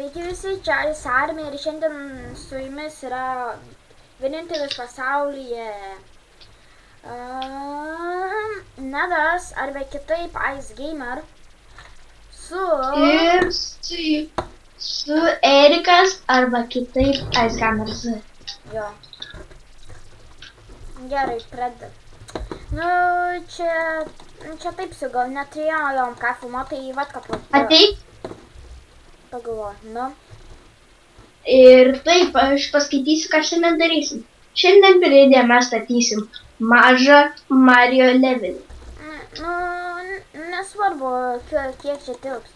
Sveiki visi, čia Armija ir šiandien su jumis yra vienintelis pasaulyje Nedas arba kitaip Ice Gamer ir su Erikas arba kitaip Ice Gamer Z. Jo. Gerai, pradedam. Nu, čia taip su gal neturėjom ką filmuoti, tai vat ką Ateik. pagalvoju, nu. Ir taip, aš paskaitysiu, ką šiandien darysim. Šiandien pridėję mes statysim mažą Mario levelį. Nu, nesvarbu, kiek čia tilps.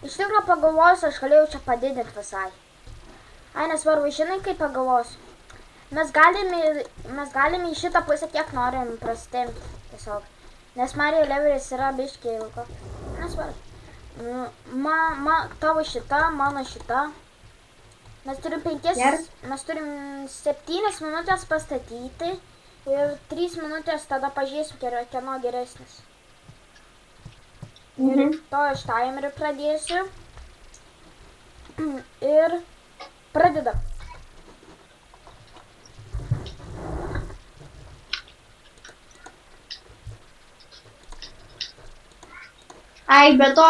Iš tikrųjų pagalvosiu, aš galėjau čia padidinti visai. Ai, nesvarbu, žinai, kaip pagalvosiu. Mes galime į šitą pusę kiek norim prastemti, tiesiog. Nes Mario levelis yra biškiai ilgo. Nesvarbu. Tavo šita, mano šita. Mes turim 7 minutės pastatyti ir 3 minutės tada pažiūrėsim, kieno geresnis. Ir to aš timerį pradėsiu. Ir pradedam. Ai, be to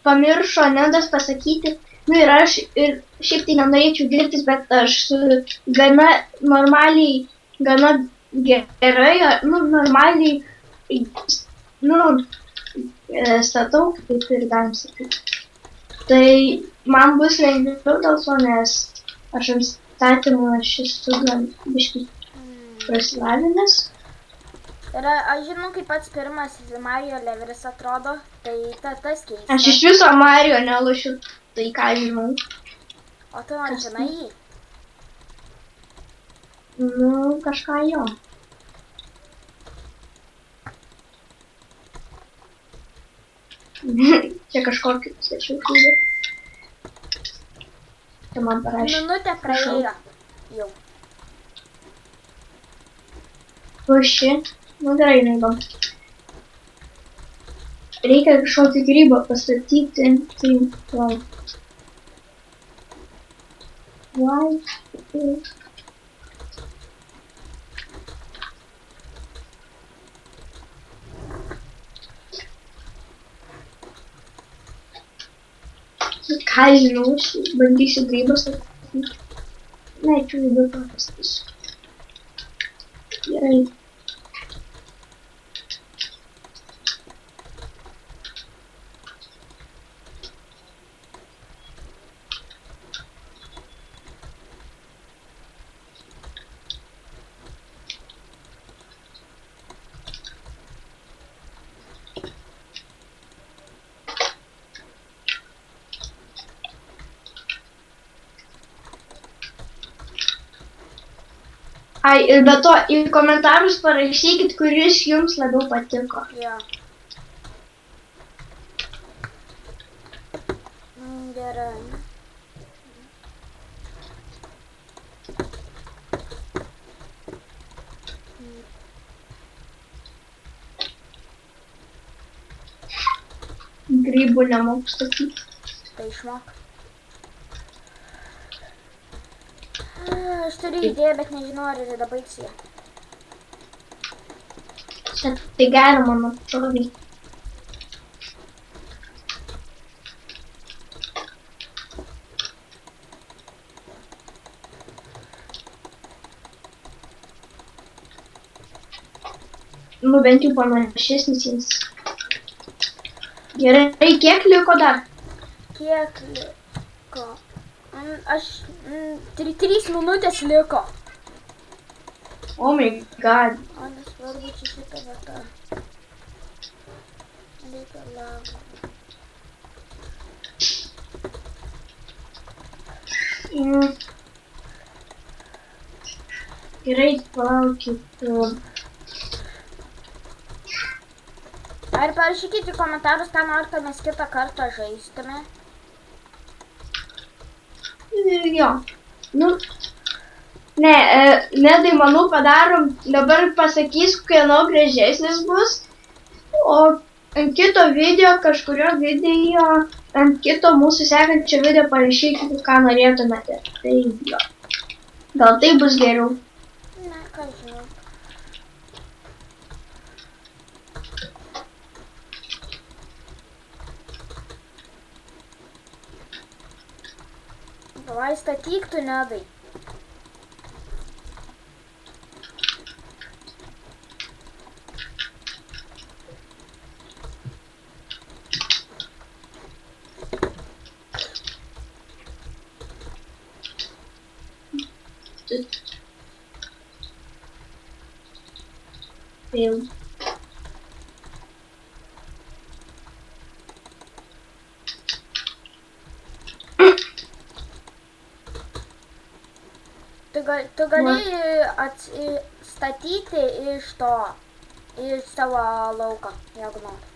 pamiršo Nedas pasakyti, nu ir aš ir šiaip tai nenorėčiau girtis, bet aš gana normaliai, gana gerai, normaliai, statau, kaip ir galim sakyti. Tai man bus lengviau dėl to, nes aš ant statymų aš esu gan biškai prasilavinęs. Ir aš žinau, kaip pats pirmas Mario levelis atrodo, tai tas keista. Aš iš viso Mario nelošiu, tai ką žinau. O tu man žinai jį? Nu, kažką jo. Čia kažkokį stačiau knygą. Čia man parašė. Minutė praėjo. Jau. Puši. Nu gerai, neįdom. Reikia kažkokį grybą pastatyti. Tai wow. Ką žinau, bandysiu grybą statyti. Ne, čia labai pastatysiu. Gerai. Ai, ir be to į komentarus parašykit, kuris jums labiau patiko. Jo. Gerai. Grybų nemoku statyti. Tai išmok. Aš turiu idėją, bet nežinau, ar tada baigsiu ją. Čia tai gera, mano atrodo. Nu, bent jau panašesnis jis. Gerai, kiek liko dar? Kiek liko? Aš 3 minutės liko. Oh my god. O nesvarbu, čia šitą vietą. Reikia lava. Gerai, palaukit. Ar parašykite į komentarus, ką norite, kad mes kitą kartą žaistume. Jo. Nu, ne, Nedai, manau, padarom, dabar pasakys, kieno gražesnis bus, o ant kito video, kažkurio video ant kito mūsų sekančio video parašykite, ką norėtumėte. Tai jo. Gal tai bus geriau. Ne, ką žinau. Davai statyk tu, Nedai. Vėl. Tu gali statyti iš savo lauką, jeigu nori.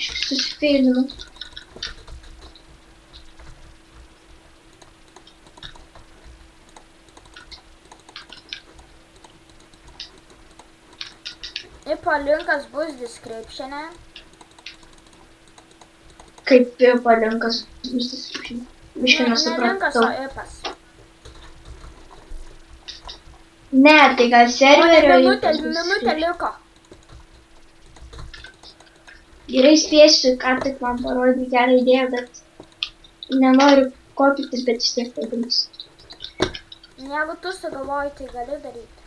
Susifeidinu. IPO linkas bus description'e. Kaip IPO linkas bus description'e? Biškai Ne linkas, nesupratau. o IPAS. Ne, tai gal serverio Minutė liko. Gerai spėsiu, ką tik man parodė gerą idėją, bet nenoriu kopytis, bet vis tiek padarysiu. Jeigu tu sugalvoji, tai gali daryti.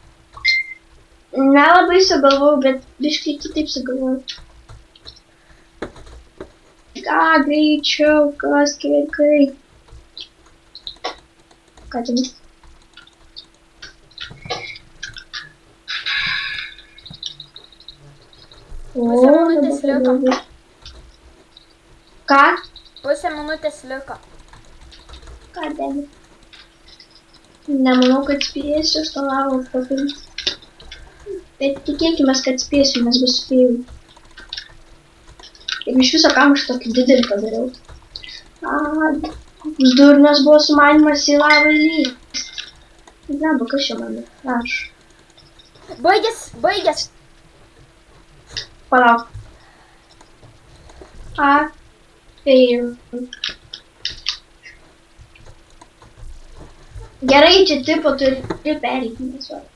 Nelabai sugalvojau, bet biškai kitaip sugalvojau. Ką greičiau, kas kai. Ką čia bus? Pusė minutės liko. Ką? Pusė minutės liko. Ką dėlį? Nemanau, kad spėsiu, aš to lavau papildyti. Bet tikėkime, kad spėsiu, nes bus spėjau. Ir iš viso kam aš tokį didelį padariau. Durnas buvo sumanimas į lavą įlyst. Neba, kas čia man aš. Baigės. Palauk. Gerai, čia tipo turi pereiti, nesvarbu.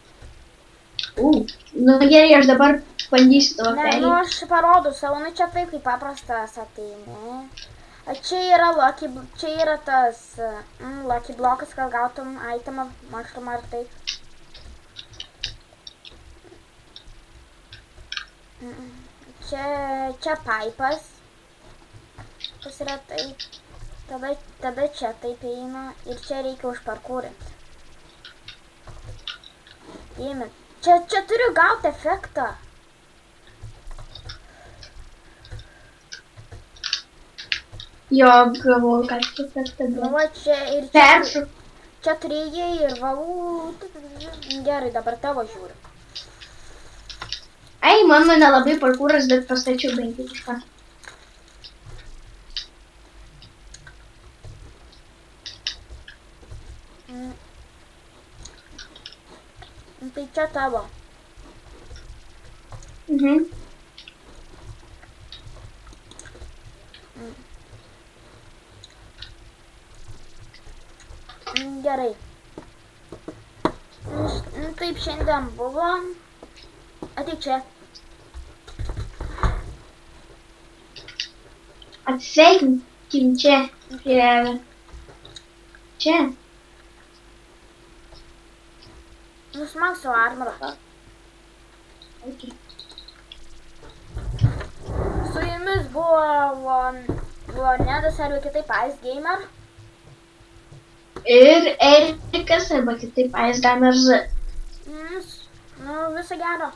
Nu gerai, aš dabar bandysiu tavo Ne, pereiti. aš parodau savo, nu čia taip kaip paprastas ateini. Čia yra tas lucky blokas, kad gautum itemą, maštumą ar taip. Čia pipas. Tas yra taip. Tada čia taip eina ir čia reikia užparkūrinti. Įmint. Čia turiu gauti efektą. Jo, gavau, kad efektą Nu, buvo. va, čia ir Peršok. čia turėjai ir valų. Gerai, dabar tavo žiūriu. Ai, mano nelabai parkūras, bet pastačiau bent jau kažką. Tai čia tavo. Gerai. Taip šiandien buvo. Ateik čia. Atsisveikinkim čia. Čia. Nusmak savo armorą. Okay. Su jumis buvo Nedas arba kitaip Ice Gamer. Ir Erikas arba kitaip Ice Gamer Z. Nu, viso gero.